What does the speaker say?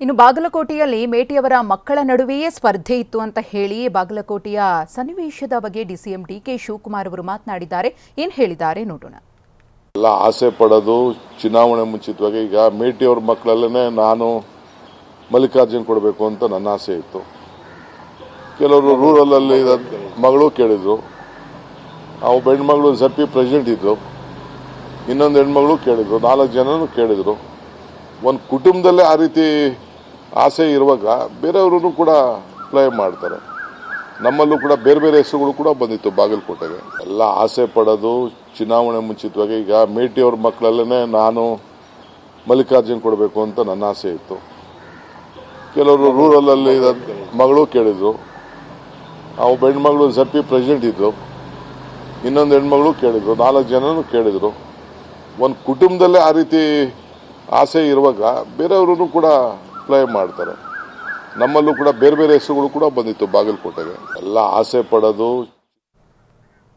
ಇನ್ನು ಬಾಗಲಕೋಟೆಯಲ್ಲಿ ಮೇಟಿಯವರ ಮಕ್ಕಳ ನಡುವೆಯೇ ಸ್ಪರ್ಧೆ ಇತ್ತು ಅಂತ ಹೇಳಿ ಬಾಗಲಕೋಟೆಯ ಸನ್ನಿವೇಶದ ಬಗ್ಗೆ ಡಿಸಿಎಂ ಡಿಕೆ ಶಿವಕುಮಾರ್ ಅವರು ಮಾತನಾಡಿದ್ದಾರೆ. ಏನು ಹೇಳಿದ್ದಾರೆ ನೋಡೋಣ. ಎಲ್ಲ ಆಸೆ ಪಡೋದು ಚುನಾವಣೆ ಮುಂಚಿತವಾಗಿ ಈಗ ಮೇಟಿಯವರ ಮಕ್ಕಳಲ್ಲೇ ನಾನು ಮಲ್ಲಿಕಾರ್ಜುನ್ ಕೊಡಬೇಕು ಅಂತ ನನ್ನ ಆಸೆ ಇತ್ತು. ಕೆಲವರು ರೂರಲಲ್ಲಿ ಮಗಳು ಕೇಳಿದ್ರು, ಅವು ಹೆಣ್ಮಗಳು ZP ಪ್ರೆಸಿಡೆಂಟ್ ಇದ್ರು, ಇನ್ನೊಂದು ಹೆಣ್ಮಗಳು ಕೇಳಿದ್ರು, 4 ಜನನು ಕೇಳಿದ್ರು. ಒಂದು ಕುಟುಂಬದಲ್ಲೇ ಆ ರೀತಿ ಆಸೆ ಇರುವಾಗ ಬೇರೆಯವರು ಕೂಡ ಅಪ್ಲೈ ಮಾಡ್ತಾರೆ. ನಮ್ಮಲ್ಲೂ ಕೂಡ ಬೇರೆ ಬೇರೆ ಹೆಸರುಗಳು ಕೂಡ ಬಂದಿತ್ತು ಬಾಗಲಕೋಟೆಗೆ. ಎಲ್ಲ ಆಸೆ ಪಡೋದು ಚುನಾವಣೆ ಮುಂಚಿತವಾಗಿ ಈಗ ಮೇಟಿಯವರ ಮಕ್ಕಳಲ್ಲೇ ನಾನು ಮಲ್ಲಿಕಾರ್ಜುನ್ ಕೊಡಬೇಕು ಅಂತ ನನ್ನ ಆಸೆ ಇತ್ತು. ಕೆಲವರು ರೂರಲಲ್ಲಿ ಮಗಳು ಕೇಳಿದ್ರು, ಅವು ಹೆಣ್ಮಗಳು ZP ಪ್ರೆಸಿಡೆಂಟ್ ಇದ್ರು, ಇನ್ನೊಂದು ಹೆಣ್ಮಗಳು ಕೇಳಿದ್ರು, 4 ಜನನು ಕೇಳಿದ್ರು. ಒಂದು ಕುಟುಂಬದಲ್ಲೇ ಆ ರೀತಿ ಆಸೆ ಇರುವಾಗ ಬೇರೆಯವರು ಕೂಡ ಅಪ್ಲೈ ಮಾಡ್ತಾರೆ. ನಮ್ಮಲ್ಲೂ ಕೂಡ ಬೇರೆ ಬೇರೆ ಹೆಸರುಗಳು ಕೂಡ ಬಂದಿತ್ತು ಬಾಗಲಕೋಟೆಗೆ. ಎಲ್ಲ ಆಸೆ ಪಡೋದು